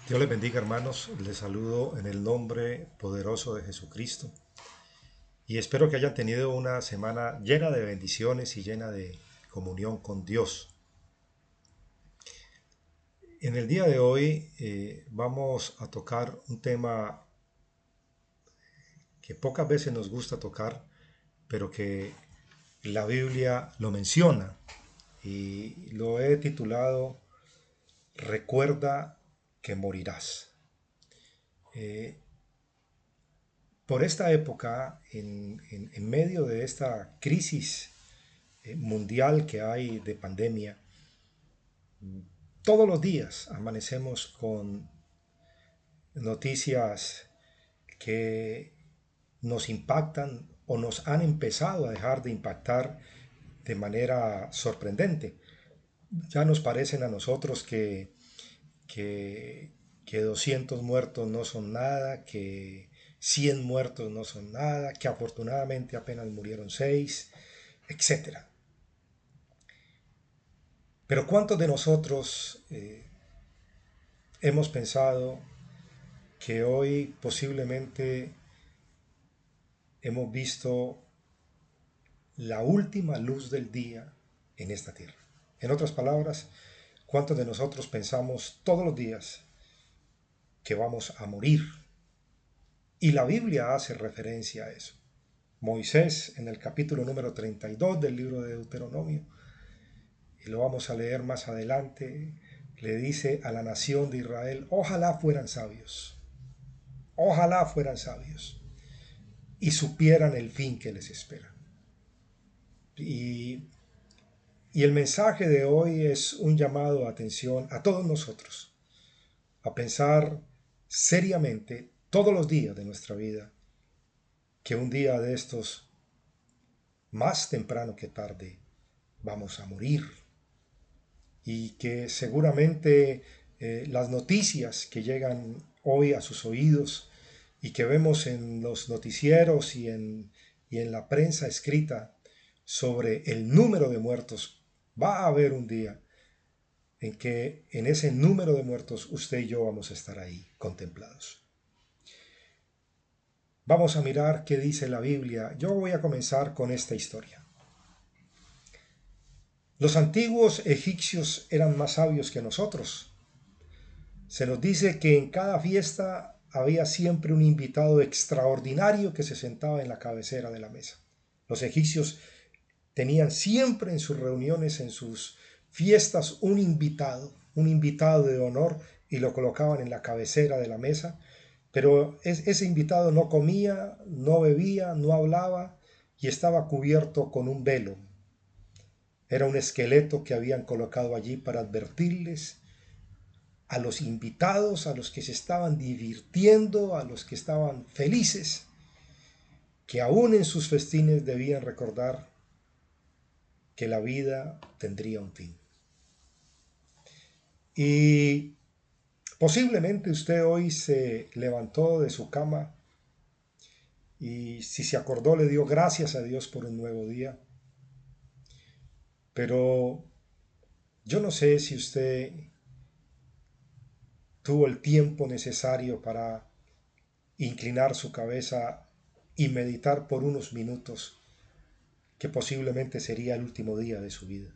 Dios les bendiga, hermanos. Les saludo en el nombre poderoso de Jesucristo y espero que hayan tenido una semana llena de bendiciones y llena de comunión con Dios. En el día de hoy vamos a tocar un tema que pocas veces nos gusta tocar, pero que la Biblia lo menciona y lo he titulado Recuerda que morirás. Eh, por esta época, en medio de esta crisis mundial que hay de pandemia, todos los días amanecemos con noticias que nos impactan o nos han empezado a dejar de impactar de manera sorprendente. Ya nos parecen a nosotros que, que 200 muertos no son nada, que 100 muertos no son nada, que afortunadamente apenas murieron 6, etcétera. Pero ¿cuántos de nosotros hemos pensado que hoy posiblemente hemos visto la última luz del día en esta tierra? En otras palabras, ¿cuántos de nosotros pensamos todos los días que vamos a morir? Y la Biblia hace referencia a eso. Moisés, en el capítulo número 32 del libro de Deuteronomio, y lo vamos a leer más adelante, le dice a la nación de Israel: ojalá fueran sabios, ojalá fueran sabios y supieran el fin que les espera. Y, y el mensaje de hoy es un llamado de atención a todos nosotros, a pensar seriamente todos los días de nuestra vida que un día de estos, más temprano que tarde, vamos a morir y que seguramente las noticias que llegan hoy a sus oídos y que vemos en los noticieros y en la prensa escrita sobre el número de muertos, va a haber un día en que en ese número de muertos usted y yo vamos a estar ahí contemplados. Vamos a mirar qué dice la Biblia. Yo voy a comenzar con esta historia. Los antiguos egipcios eran más sabios que nosotros. Se nos dice que en cada fiesta había siempre un invitado extraordinario que se sentaba en la cabecera de la mesa. Los egipcios tenían siempre en sus reuniones, en sus fiestas, un invitado de honor, y lo colocaban en la cabecera de la mesa. Pero ese invitado no comía, no bebía, no hablaba y estaba cubierto con un velo. Era un esqueleto que habían colocado allí para advertirles a los invitados, a los que se estaban divirtiendo, a los que estaban felices, que aún en sus festines debían recordar que la vida tendría un fin. Y posiblemente usted hoy se levantó de su cama y si se acordó le dio gracias a Dios por un nuevo día. Pero yo no sé si usted tuvo el tiempo necesario para inclinar su cabeza y meditar por unos minutos que posiblemente sería el último día de su vida.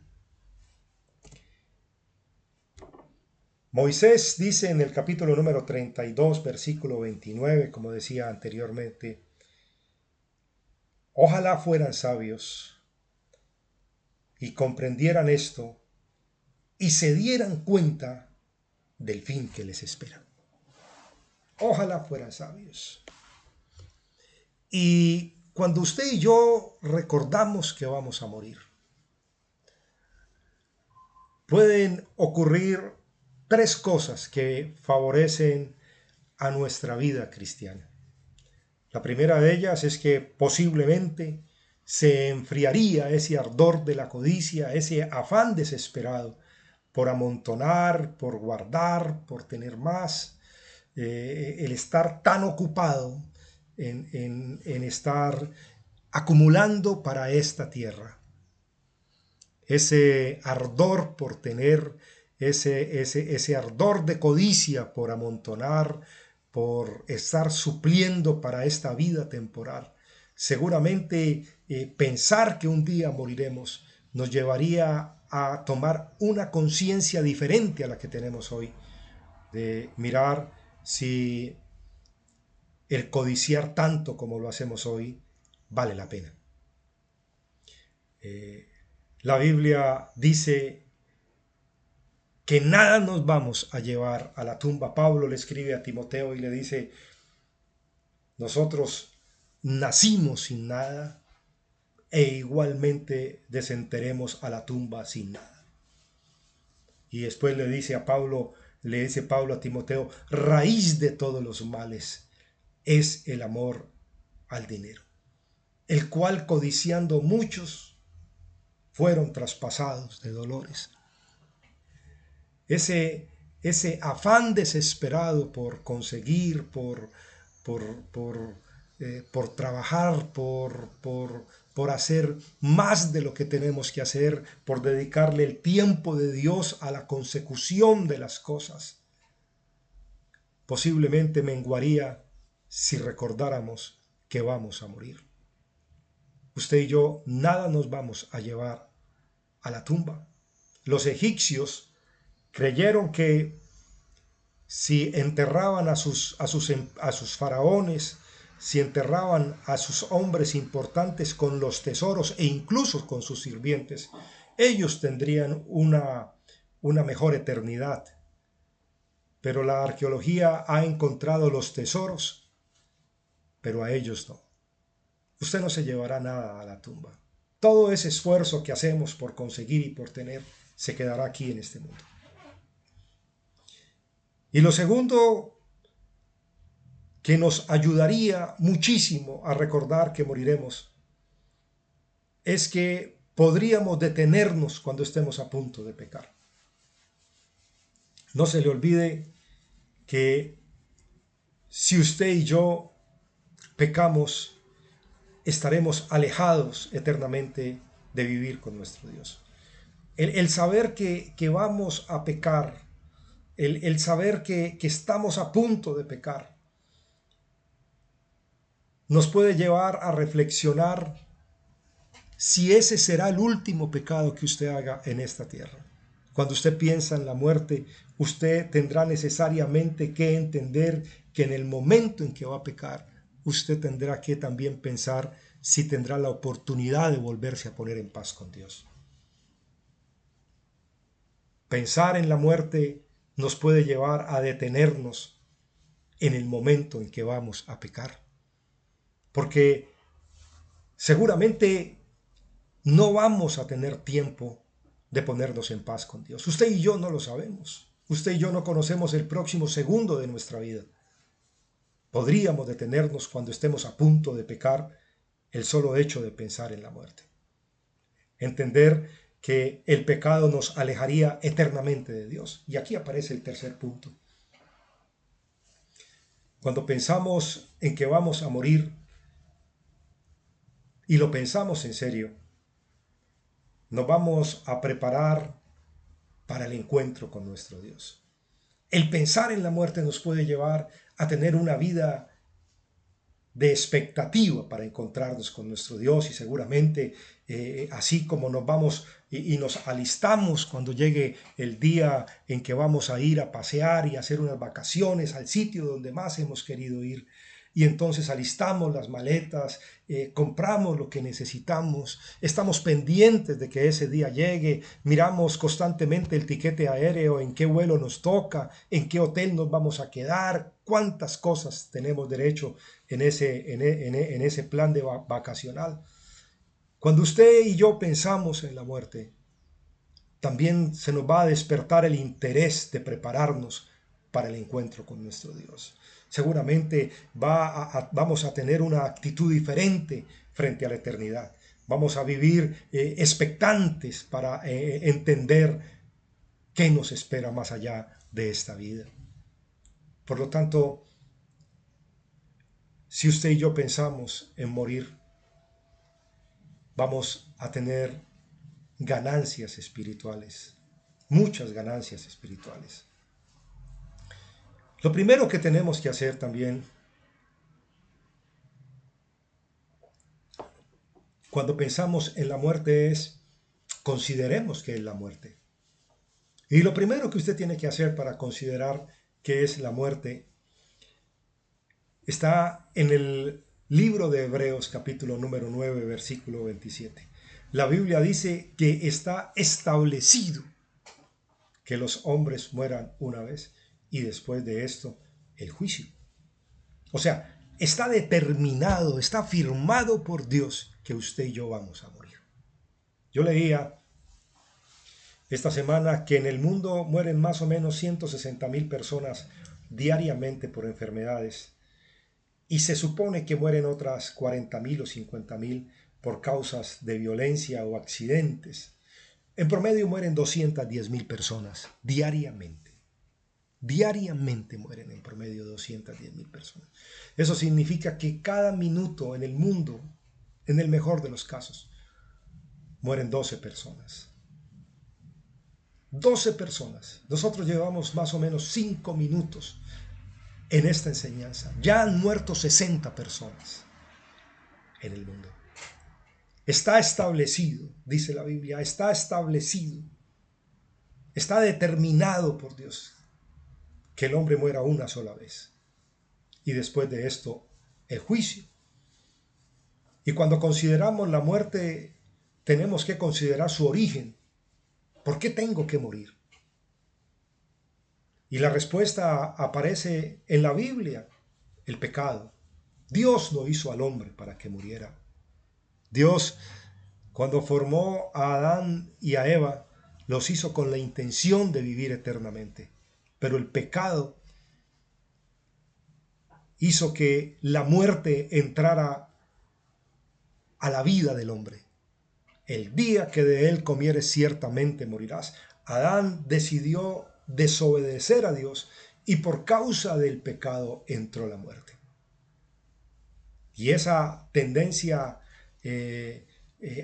Moisés dice en el capítulo número 32, versículo 29, como decía anteriormente: ojalá fueran sabios y comprendieran esto y se dieran cuenta del fin que les espera. Ojalá fueran sabios. Y cuando usted y yo recordamos que vamos a morir, pueden ocurrir tres cosas que favorecen a nuestra vida cristiana. La primera de ellas es que posiblemente se enfriaría ese ardor de la codicia, ese afán desesperado por amontonar, por guardar, por tener más, el estar tan ocupado en estar acumulando para esta tierra. Ese ardor por tener ese ardor de codicia por amontonar, por estar supliendo para esta vida temporal. Seguramente pensar que un día moriremos nos llevaría a tomar una conciencia diferente a la que tenemos hoy, de mirar si el codiciar tanto como lo hacemos hoy vale la pena. La Biblia dice que nada nos vamos a llevar a la tumba. Pablo le escribe a Timoteo y le dice, nosotros nacimos sin nada e igualmente descenderemos a la tumba sin nada. Y después le dice Pablo a Timoteo, raíz de todos los males es el amor al dinero, el cual codiciando muchos fueron traspasados de dolores. Ese afán desesperado por conseguir, por trabajar, por hacer más de lo que tenemos que hacer, por dedicarle el tiempo de Dios a la consecución de las cosas, posiblemente menguaría si recordáramos que vamos a morir. Usted y yo nada nos vamos a llevar a la tumba. Los egipcios creyeron que si enterraban a sus faraones, si enterraban a sus hombres importantes con los tesoros e incluso con sus sirvientes, ellos tendrían una mejor eternidad. Pero la arqueología ha encontrado los tesoros, pero a ellos no. Usted no se llevará nada a la tumba. Todo ese esfuerzo que hacemos por conseguir y por tener se quedará aquí en este mundo. Y lo segundo que nos ayudaría muchísimo a recordar que moriremos es que podríamos detenernos cuando estemos a punto de pecar. No se le olvide que si usted y yo pecamos, estaremos alejados eternamente de vivir con nuestro Dios. El saber que vamos a pecar, el saber que estamos a punto de pecar, nos puede llevar a reflexionar si ese será el último pecado que usted haga en esta tierra. Cuando usted piensa en la muerte, usted tendrá necesariamente que entender que en el momento en que va a pecar, usted tendrá que también pensar si tendrá la oportunidad de volverse a poner en paz con Dios. Pensar en la muerte nos puede llevar a detenernos en el momento en que vamos a pecar. Porque seguramente no vamos a tener tiempo de ponernos en paz con Dios. Usted y yo no lo sabemos. Usted y yo no conocemos el próximo segundo de nuestra vida. Podríamos detenernos cuando estemos a punto de pecar el solo hecho de pensar en la muerte. Entender que el pecado nos alejaría eternamente de Dios. Y aquí aparece el tercer punto. Cuando pensamos en que vamos a morir, y lo pensamos en serio, nos vamos a preparar para el encuentro con nuestro Dios. El pensar en la muerte nos puede llevar a tener una vida de expectativa para encontrarnos con nuestro Dios y seguramente así como nos vamos y nos alistamos cuando llegue el día en que vamos a ir a pasear y a hacer unas vacaciones al sitio donde más hemos querido ir, y entonces alistamos las maletas, compramos lo que necesitamos, estamos pendientes de que ese día llegue, miramos constantemente el tiquete aéreo, en qué vuelo nos toca, en qué hotel nos vamos a quedar, cuántas cosas tenemos derecho en ese plan de vacacional. Cuando usted y yo pensamos en la muerte, también se nos va a despertar el interés de prepararnos para el encuentro con nuestro Dios. Seguramente vamos a tener una actitud diferente frente a la eternidad. Vamos a vivir expectantes para entender qué nos espera más allá de esta vida. Por lo tanto, si usted y yo pensamos en morir, vamos a tener ganancias espirituales muchas ganancias espirituales. Lo primero que tenemos que hacer también, cuando pensamos en la muerte, es consideremos qué es la muerte. Y lo primero que usted tiene que hacer para considerar qué es la muerte está en el libro de Hebreos, capítulo número 9, versículo 27. La Biblia dice que está establecido que los hombres mueran una vez y después de esto el juicio. O sea, está determinado, está firmado por Dios que usted y yo vamos a morir. Yo leía esta semana que en el mundo mueren más o menos 160,000 personas diariamente por enfermedades y se supone que mueren otras 40,000 o 50,000 por causas de violencia o accidentes. En promedio mueren 210,000 personas diariamente. Diariamente mueren en promedio 210,000 personas. Eso significa que cada minuto en el mundo, en el mejor de los casos, mueren 12 personas. 12 personas. Nosotros llevamos más o menos 5 minutos en esta enseñanza. Ya han muerto 60 personas en el mundo. Está establecido, dice la Biblia, está establecido, está determinado por Dios que el hombre muera una sola vez. Y después de esto, el juicio. Y cuando consideramos la muerte, tenemos que considerar su origen. ¿Por qué tengo que morir? Y la respuesta aparece en la Biblia, el pecado. Dios no hizo al hombre para que muriera. Dios, cuando formó a Adán y a Eva, los hizo con la intención de vivir eternamente. Pero el pecado hizo que la muerte entrara a la vida del hombre. El día que de él comieres ciertamente morirás. Adán decidió desobedecer a Dios y por causa del pecado entró la muerte. Y esa tendencia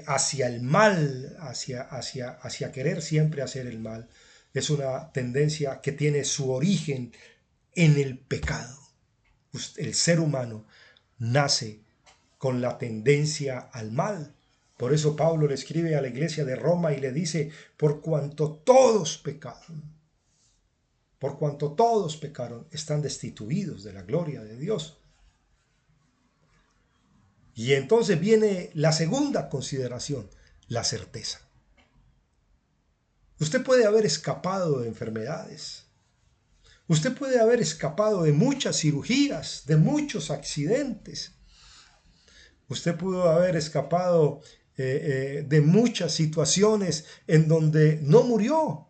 hacia el mal, hacia querer siempre hacer el mal, es una tendencia que tiene su origen en el pecado. El ser humano nace con la tendencia al mal. Por eso Pablo le escribe a la iglesia de Roma y le dice, por cuanto todos pecaron, están destituidos de la gloria de Dios. Y entonces viene la segunda consideración, la certeza. Usted puede haber escapado de enfermedades. Usted puede haber escapado de muchas cirugías, de muchos accidentes. Usted pudo haber escapado de muchas situaciones en donde no murió.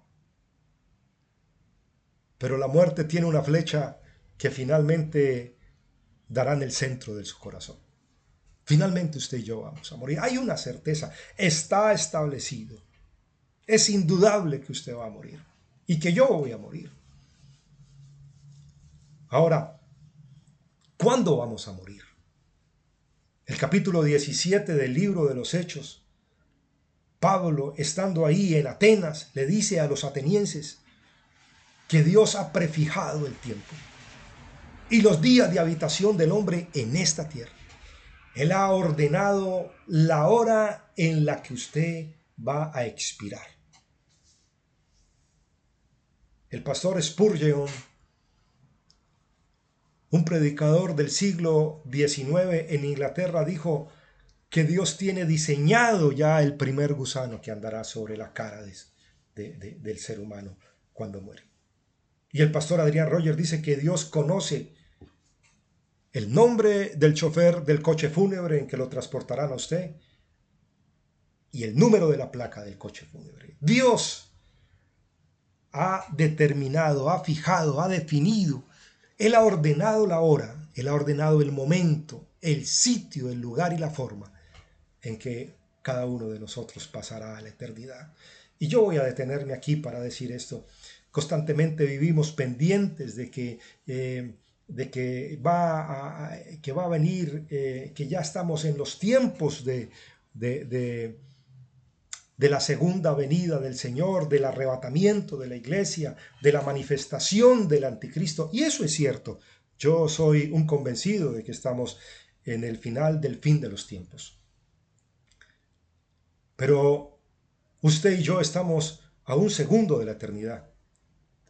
Pero la muerte tiene una flecha que finalmente dará en el centro de su corazón. Finalmente usted y yo vamos a morir. Hay una certeza, está establecido. Es indudable que usted va a morir y que yo voy a morir. Ahora, ¿cuándo vamos a morir? El capítulo 17 del libro de los Hechos, Pablo, estando ahí en Atenas, le dice a los atenienses que Dios ha prefijado el tiempo y los días de habitación del hombre en esta tierra. Él ha ordenado la hora en la que usted va a expirar. El pastor Spurgeon, un predicador del siglo XIX en Inglaterra, dijo que Dios tiene diseñado ya el primer gusano que andará sobre la cara del ser humano cuando muere. Y el pastor Adrián Rogers dice que Dios conoce el nombre del chofer del coche fúnebre en que lo transportarán a usted y el número de la placa del coche fúnebre. Dios ha determinado, ha fijado, ha definido. Él ha ordenado la hora, Él ha ordenado el momento, el sitio, el lugar y la forma en que cada uno de nosotros pasará a la eternidad. Y yo voy a detenerme aquí para decir esto. Constantemente vivimos pendientes de que va a venir, que ya estamos en los tiempos de de la segunda venida del Señor, del arrebatamiento de la iglesia, de la manifestación del anticristo. Y eso es cierto. Yo soy un convencido de que estamos en el final del fin de los tiempos. Pero usted y yo estamos a un segundo de la eternidad.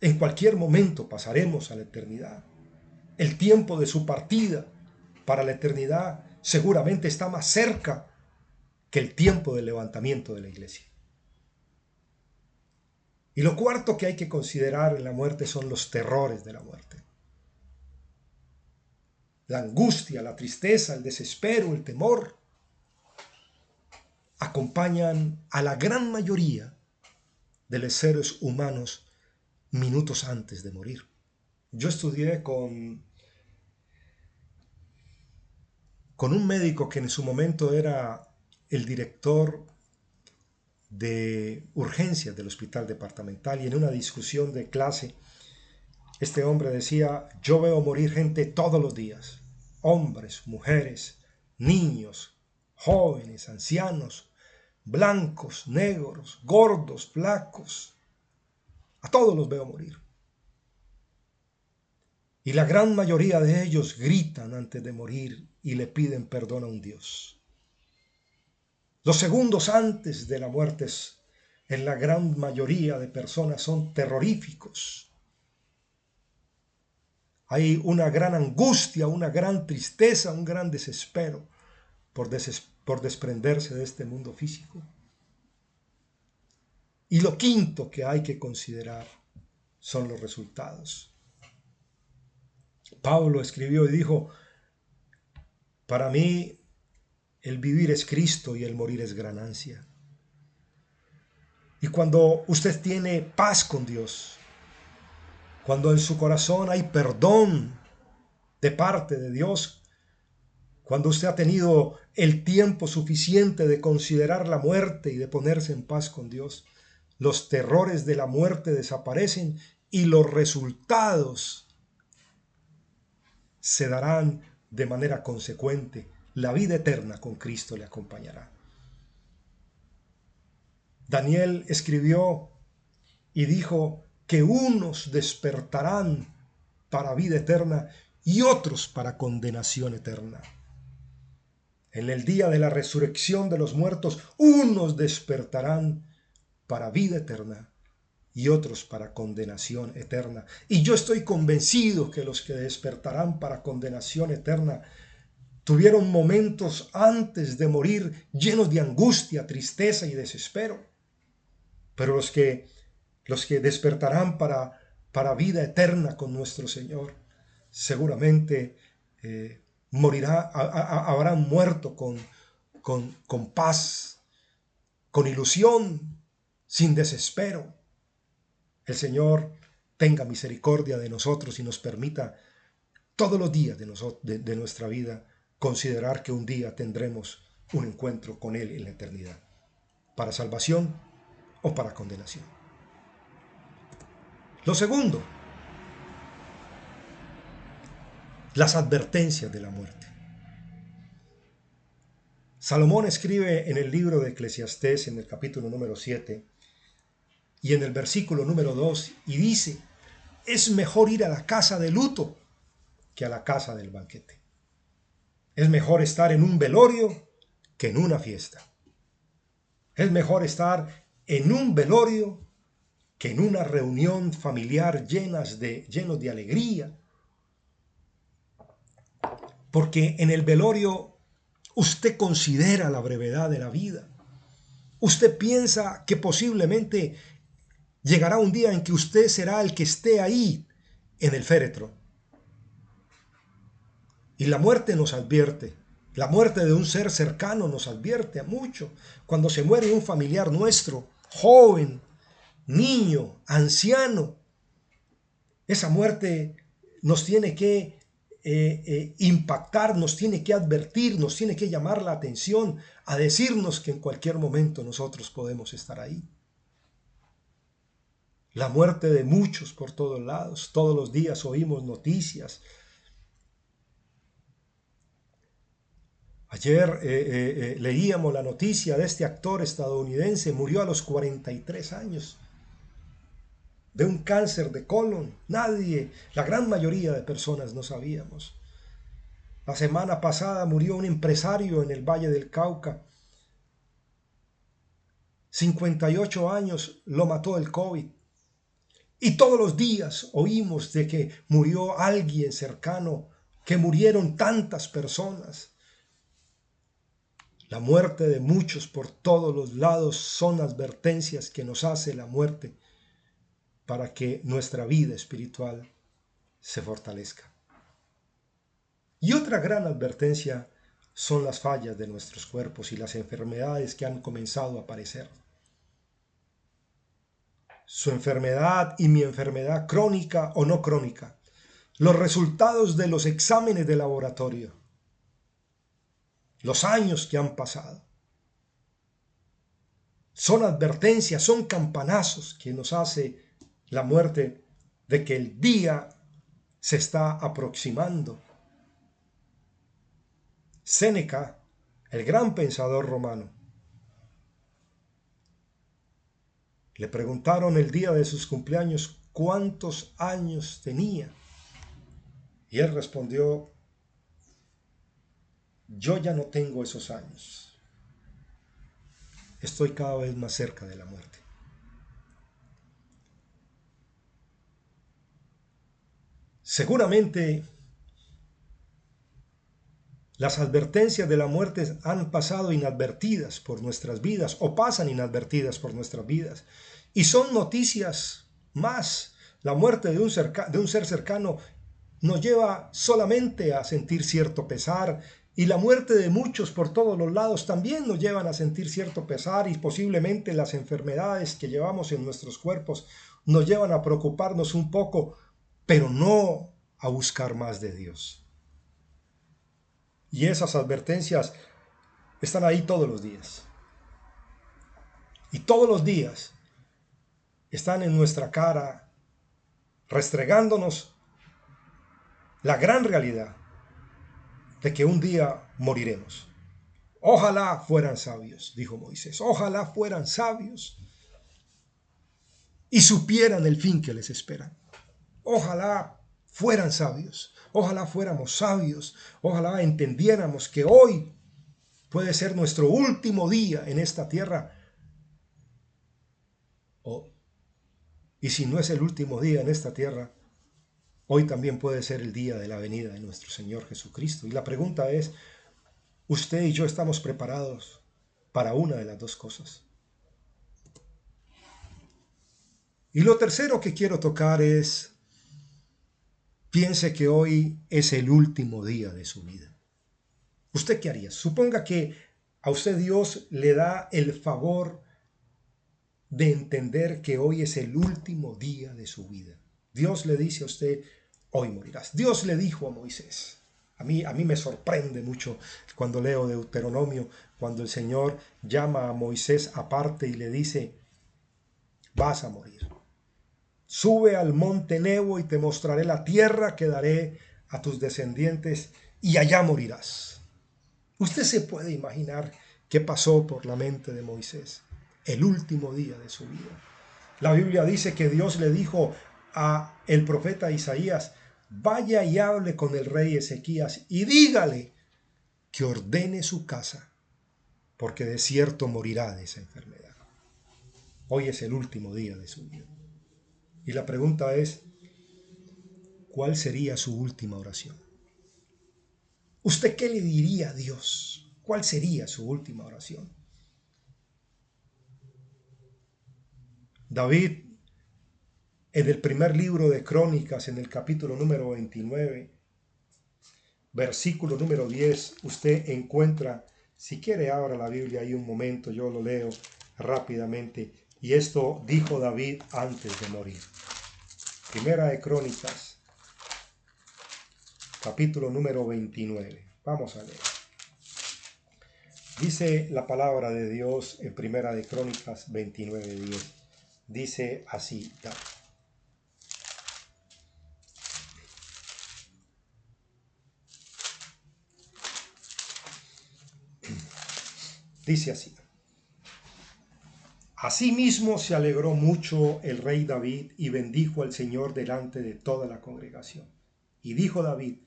En cualquier momento pasaremos a la eternidad. El tiempo de su partida para la eternidad seguramente está más cerca que el tiempo del levantamiento de la iglesia. Y lo cuarto que hay que considerar en la muerte son los terrores de la muerte. La angustia, la tristeza, el desespero, el temor acompañan a la gran mayoría de los seres humanos minutos antes de morir. Yo estudié con un médico que en su momento era el director de urgencias del hospital departamental, y en una discusión de clase este hombre decía: yo veo morir gente todos los días, hombres, mujeres, niños, jóvenes, ancianos, blancos, negros, gordos, flacos, a todos los veo morir. Y la gran mayoría de ellos gritan antes de morir y le piden perdón a un Dios. Los segundos antes de la muerte en la gran mayoría de personas son terroríficos. Hay una gran angustia, una gran tristeza, un gran desespero por desprenderse de este mundo físico. Y lo quinto que hay que considerar son los resultados. Pablo escribió y dijo: para mí el vivir es Cristo y el morir es ganancia. Y cuando usted tiene paz con Dios, cuando en su corazón hay perdón de parte de Dios, cuando usted ha tenido el tiempo suficiente de considerar la muerte y de ponerse en paz con Dios, los terrores de la muerte desaparecen y los resultados se darán de manera consecuente. La vida eterna con Cristo le acompañará. Daniel escribió y dijo que unos despertarán para vida eterna y otros para condenación eterna. En el día de la resurrección de los muertos, unos despertarán para vida eterna y otros para condenación eterna. Y yo estoy convencido que los que despertarán para condenación eterna tuvieron momentos antes de morir llenos de angustia, tristeza y desespero. Pero los que despertarán para vida eterna con nuestro Señor, seguramente habrán muerto con paz, con ilusión, sin desespero. El Señor tenga misericordia de nosotros y nos permita todos los días de nuestra vida considerar que un día tendremos un encuentro con Él en la eternidad, para salvación o para condenación. Lo segundo, las advertencias de la muerte. Salomón escribe en el libro de Eclesiastés, en el capítulo número 7, y en el versículo número 2, y dice: es mejor ir a la casa de luto que a la casa del banquete. Es mejor estar en un velorio que en una fiesta. Es mejor estar en un velorio que en una reunión familiar llenos de alegría. Porque en el velorio usted considera la brevedad de la vida. Usted piensa que posiblemente llegará un día en que usted será el que esté ahí en el féretro. Y la muerte nos advierte. La muerte de un ser cercano nos advierte a mucho. Cuando se muere un familiar nuestro, joven, niño, anciano, esa muerte nos tiene que impactar, nos tiene que advertir, nos tiene que llamar la atención, a decirnos que en cualquier momento nosotros podemos estar ahí. La muerte de muchos por todos lados, todos los días oímos noticias. Ayer leíamos la noticia de este actor estadounidense, murió a los 43 años de un cáncer de colon. Nadie, la gran mayoría de personas no sabíamos. La semana pasada murió un empresario en el Valle del Cauca. 58 años lo mató el COVID. Y todos los días oímos de que murió alguien cercano, que murieron tantas personas. La muerte de muchos por todos los lados son advertencias que nos hace la muerte para que nuestra vida espiritual se fortalezca. Y otra gran advertencia son las fallas de nuestros cuerpos y las enfermedades que han comenzado a aparecer. Su enfermedad y mi enfermedad, crónica o no crónica, los resultados de los exámenes de laboratorio, los años que han pasado. Son advertencias, son campanazos que nos hace la muerte de que el día se está aproximando. Séneca, el gran pensador romano, le preguntaron el día de sus cumpleaños cuántos años tenía. Y él respondió: yo ya no tengo esos años. Estoy cada vez más cerca de la muerte. Seguramente las advertencias de la muerte han pasado inadvertidas por nuestras vidas o pasan inadvertidas por nuestras vidas. Y son noticias más. La muerte de un ser cercano nos lleva solamente a sentir cierto pesar, y la muerte de muchos por todos los lados también nos llevan a sentir cierto pesar, y posiblemente las enfermedades que llevamos en nuestros cuerpos nos llevan a preocuparnos un poco, pero no a buscar más de Dios. Y esas advertencias están ahí todos los días. Y todos los días están en nuestra cara, restregándonos la gran realidad de que un día moriremos. Ojalá fueran sabios, dijo Moisés, ojalá fueran sabios y supieran el fin que les espera. Ojalá fueran sabios, ojalá fuéramos sabios, ojalá entendiéramos que hoy puede ser nuestro último día en esta tierra. Y si no es el último día en esta tierra, hoy también puede ser el día de la venida de nuestro Señor Jesucristo. Y la pregunta es, ¿usted y yo estamos preparados para una de las dos cosas? Y lo tercero que quiero tocar es, piense que hoy es el último día de su vida. ¿Usted qué haría? Suponga que a usted Dios le da el favor de entender que hoy es el último día de su vida. Dios le dice a usted, hoy morirás. Dios le dijo a Moisés. A mí me sorprende mucho cuando leo Deuteronomio, cuando el Señor llama a Moisés aparte y le dice, vas a morir. Sube al monte Nebo y te mostraré la tierra que daré a tus descendientes y allá morirás. Usted se puede imaginar qué pasó por la mente de Moisés el último día de su vida. La Biblia dice que Dios le dijo a el profeta Isaías, vaya y hable con el rey Ezequías y dígale que ordene su casa, porque de cierto morirá de esa enfermedad. Hoy es el último día de su vida. Y la pregunta es, ¿cuál sería su última oración? ¿Usted qué le diría a Dios? ¿Cuál sería su última oración? David, en el primer libro de Crónicas, en el capítulo número 29, versículo número 10, usted encuentra, si quiere abra la Biblia ahí un momento, yo lo leo rápidamente. Y esto dijo David antes de morir. Primera de Crónicas, capítulo número 29. Vamos a leer. Dice la palabra de Dios en Primera de Crónicas 29:10. Dice así, Dice así: Asimismo se alegró mucho el rey David y bendijo al Señor delante de toda la congregación. Y dijo David: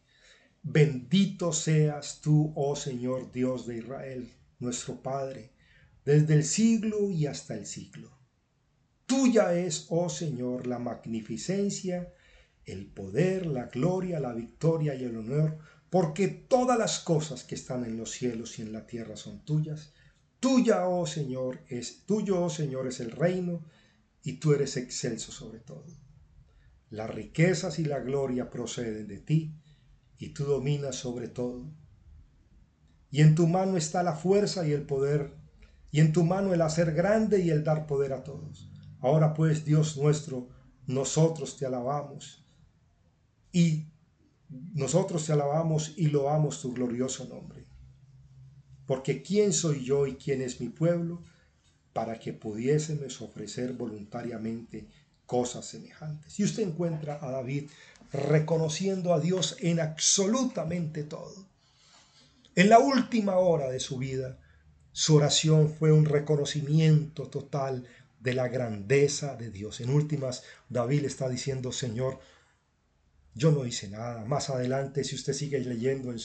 Bendito seas tú, oh Señor Dios de Israel, nuestro Padre, desde el siglo y hasta el siglo. Tuya es, oh Señor, la magnificencia, el poder, la gloria, la victoria y el honor, porque todas las cosas que están en los cielos y en la tierra son tuyas. Tuyo, oh Señor, es el reino, y tú eres excelso sobre todo. Las riquezas y la gloria proceden de ti, y tú dominas sobre todo. Y en tu mano está la fuerza y el poder, y en tu mano el hacer grande y el dar poder a todos. Ahora pues, Dios nuestro, nosotros te alabamos y loamos tu glorioso nombre. Porque ¿quién soy yo y quién es mi pueblo para que pudiésemos ofrecer voluntariamente cosas semejantes? Y usted encuentra a David reconociendo a Dios en absolutamente todo. En la última hora de su vida, su oración fue un reconocimiento total de la grandeza de Dios. En últimas, David está diciendo: Señor, yo no hice nada. Más adelante, si usted sigue leyendo en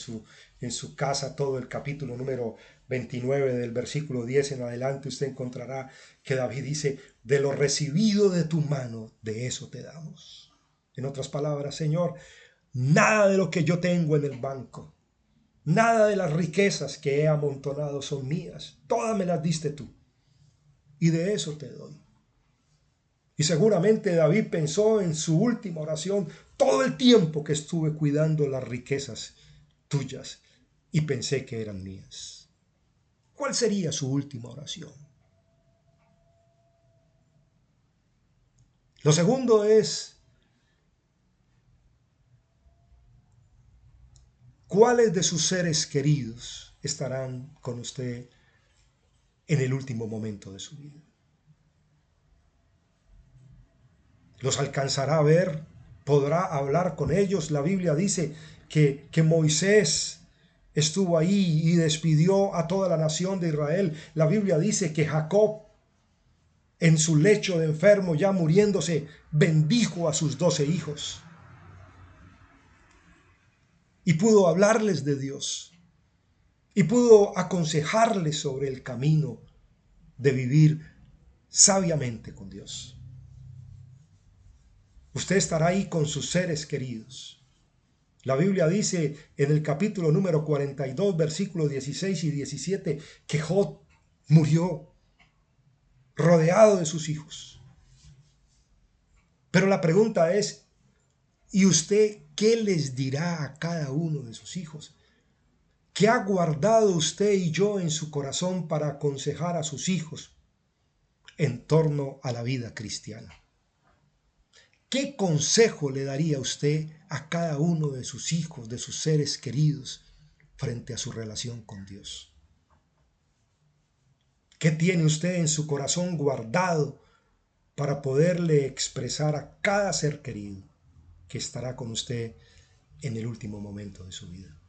su casa todo el capítulo número 29 del versículo 10 en adelante, usted encontrará que David dice: de lo recibido de tu mano, de eso te damos. En otras palabras, Señor, nada de lo que yo tengo en el banco, nada de las riquezas que he amontonado son mías, todas me las diste tú, y de eso te doy. Y seguramente David pensó en su última oración: todo el tiempo que estuve cuidando las riquezas tuyas y pensé que eran mías. ¿Cuál sería su última oración? Lo segundo es: ¿cuáles de sus seres queridos estarán con usted en el último momento de su vida? ¿Los alcanzará a ver? ¿Podrá hablar con ellos? La Biblia dice que Moisés estuvo ahí y despidió a toda la nación de Israel. La Biblia dice que Jacob, en su lecho de enfermo, ya muriéndose, bendijo a sus 12 hijos y pudo hablarles de Dios y pudo aconsejarles sobre el camino de vivir sabiamente con Dios. Usted estará ahí con sus seres queridos. La Biblia dice en el capítulo número 42, versículos 16 y 17, que Job murió rodeado de sus hijos. Pero la pregunta es: ¿y usted qué les dirá a cada uno de sus hijos? ¿Qué ha guardado usted y yo en su corazón para aconsejar a sus hijos en torno a la vida cristiana? ¿Qué consejo le daría usted a cada uno de sus hijos, de sus seres queridos, frente a su relación con Dios? ¿Qué tiene usted en su corazón guardado para poderle expresar a cada ser querido que estará con usted en el último momento de su vida?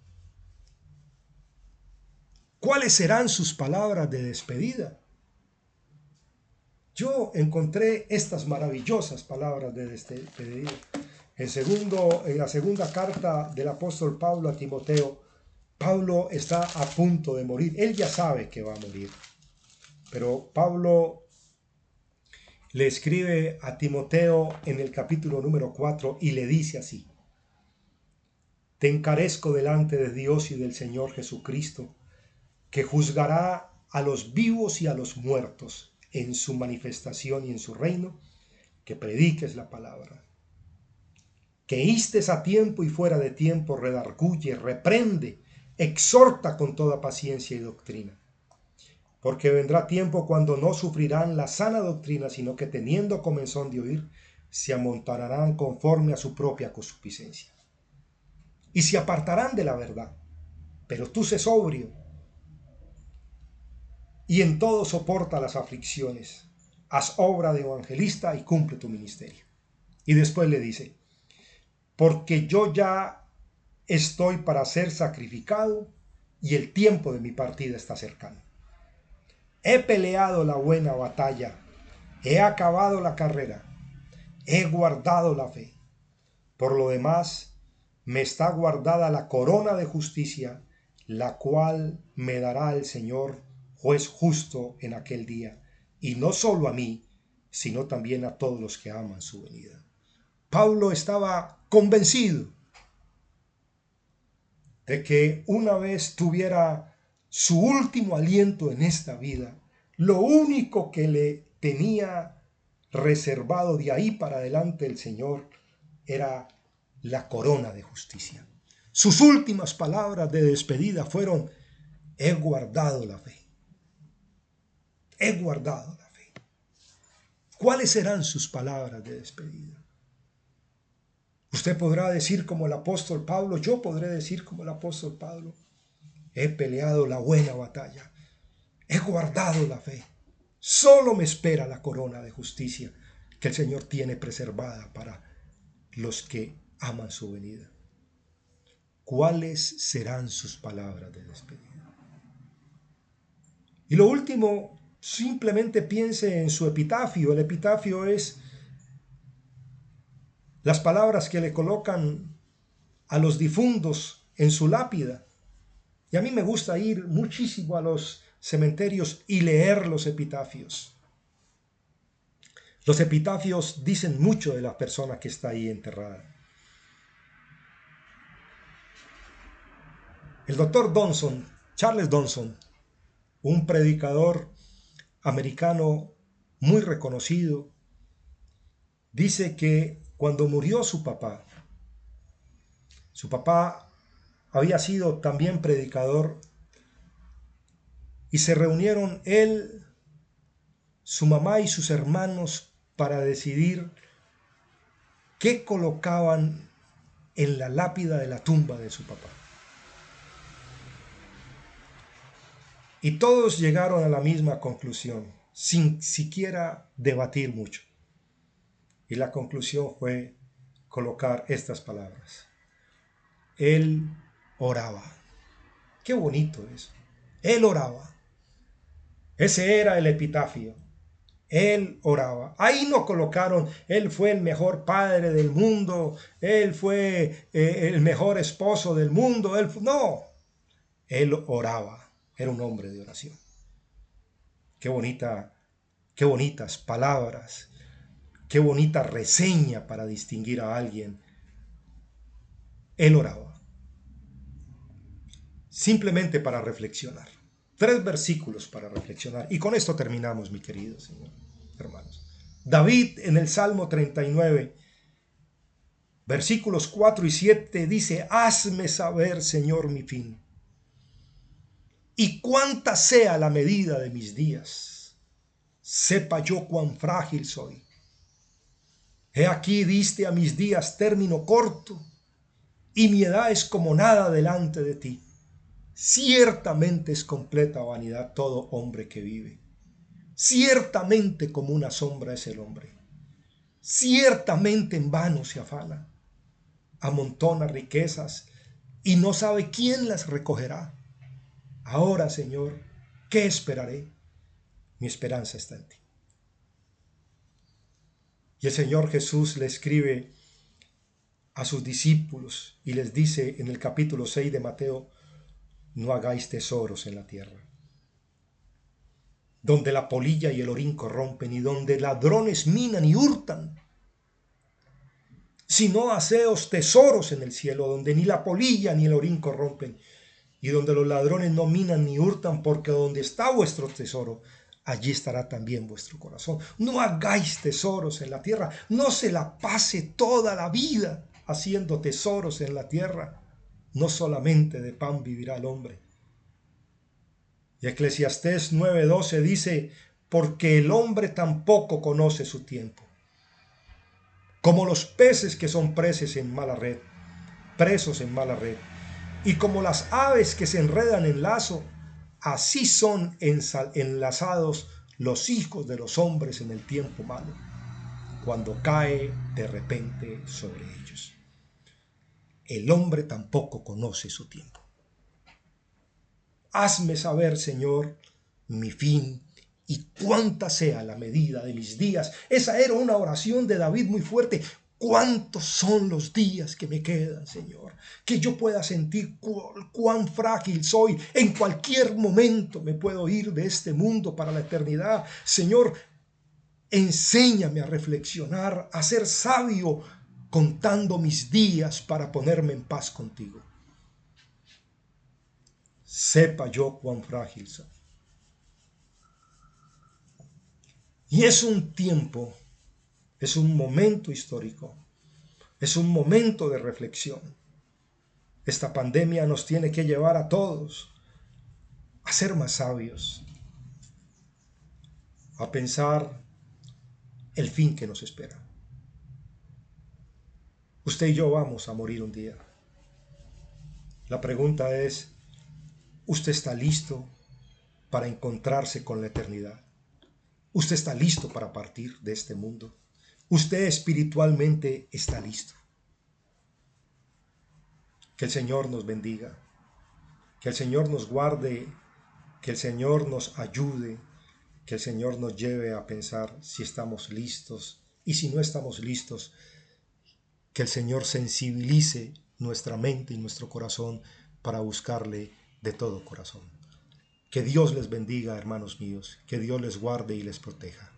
¿Cuáles serán sus palabras de despedida? Yo encontré estas maravillosas palabras de despedida. En la segunda carta del apóstol Pablo a Timoteo, Pablo está a punto de morir. Él ya sabe que va a morir. Pero Pablo le escribe a Timoteo en el capítulo número 4 y le dice así: Te encarezco delante de Dios y del Señor Jesucristo, que juzgará a los vivos y a los muertos en su manifestación y en su reino, que prediques la palabra, que instes a tiempo y fuera de tiempo, redarguye, reprende, exhorta con toda paciencia y doctrina. Porque vendrá tiempo cuando no sufrirán la sana doctrina, sino que teniendo comezón de oír, se amontonarán conforme a su propia concupiscencia. Y se apartarán de la verdad. Pero tú sé sobrio, y en todo soporta las aflicciones. Haz obra de evangelista y cumple tu ministerio. Y después le dice: porque yo ya estoy para ser sacrificado y el tiempo de mi partida está cercano. He peleado la buena batalla, he acabado la carrera, he guardado la fe. Por lo demás, me está guardada la corona de justicia, la cual me dará el Señor, juez justo en aquel día, y no solo a mí, sino también a todos los que aman su venida. Pablo estaba convencido de que una vez tuviera su último aliento en esta vida, lo único que le tenía reservado de ahí para adelante el Señor era la corona de justicia. Sus últimas palabras de despedida fueron: he guardado la fe. He guardado la fe. ¿Cuáles serán sus palabras de despedida? Usted podrá decir como el apóstol Pablo, yo podré decir como el apóstol Pablo: he peleado la buena batalla, he guardado la fe. Solo me espera la corona de justicia que el Señor tiene preservada para los que aman su venida. ¿Cuáles serán sus palabras de despedida? Y lo último, simplemente piense en su epitafio. El epitafio es las palabras que le colocan a los difuntos en su lápida. Y a mí me gusta ir muchísimo a los cementerios y leer los epitafios. Los epitafios dicen mucho de la persona que está ahí enterrada. El doctor Donson, Charles Donson, un predicador americano muy reconocido, dice que cuando murió su papá había sido también predicador, y se reunieron él, su mamá y sus hermanos para decidir qué colocaban en la lápida de la tumba de su papá. Y todos llegaron a la misma conclusión, sin siquiera debatir mucho. Y la conclusión fue colocar estas palabras: él oraba. Qué bonito eso. Él oraba. Ese era el epitafio. Él oraba. Ahí no colocaron: él fue el mejor padre del mundo, él fue el mejor esposo del mundo. No, él oraba. Era un hombre de oración. Qué bonitas palabras, qué bonita reseña para distinguir a alguien. Él oraba. Simplemente para reflexionar. 3 versículos para reflexionar. Y con esto terminamos, mi querido Señor, hermanos. David en el Salmo 39, versículos 4 y 7 dice: hazme saber, Señor, mi fin, y cuánta sea la medida de mis días. Sepa yo cuán frágil soy. He aquí diste a mis días término corto, y mi edad es como nada delante de ti. Ciertamente es completa vanidad todo hombre que vive. Ciertamente como una sombra es el hombre. Ciertamente en vano se afana. Amontona riquezas y no sabe quién las recogerá. Ahora, Señor, ¿qué esperaré? Mi esperanza está en ti. Y el Señor Jesús le escribe a sus discípulos y les dice en el capítulo 6 de Mateo: no hagáis tesoros en la tierra, donde la polilla y el orín corrompen y donde ladrones minan y hurtan, sino haceos tesoros en el cielo, donde ni la polilla ni el orín corrompen y donde los ladrones no minan ni hurtan, porque donde está vuestro tesoro, allí estará también vuestro corazón. No hagáis tesoros en la tierra, no se la pase toda la vida haciendo tesoros en la tierra. No solamente de pan vivirá el hombre. Y Eclesiastés 9:12 dice: porque el hombre tampoco conoce su tiempo. Como los peces que son presos en mala red, y como las aves que se enredan en lazo, así son enlazados los hijos de los hombres en el tiempo malo, cuando cae de repente sobre ellos. El hombre tampoco conoce su tiempo. Hazme saber, Señor, mi fin, y cuánta sea la medida de mis días. Esa era una oración de David muy fuerte. ¿Cuántos son los días que me quedan, Señor? Que yo pueda sentir cuán frágil soy. En cualquier momento me puedo ir de este mundo para la eternidad. Señor, enséñame a reflexionar, a ser sabio, contando mis días para ponerme en paz contigo. Sepa yo cuán frágil soy. Y es un tiempo, es un momento histórico, es un momento de reflexión. Esta pandemia nos tiene que llevar a todos a ser más sabios, a pensar el fin que nos espera. Usted y yo vamos a morir un día. La pregunta es, ¿usted está listo para encontrarse con la eternidad? ¿Usted está listo para partir de este mundo? ¿Usted espiritualmente está listo? Que el Señor nos bendiga, que el Señor nos guarde, que el Señor nos ayude, que el Señor nos lleve a pensar si estamos listos y si no estamos listos, que el Señor sensibilice nuestra mente y nuestro corazón para buscarle de todo corazón. Que Dios les bendiga, hermanos míos, que Dios les guarde y les proteja.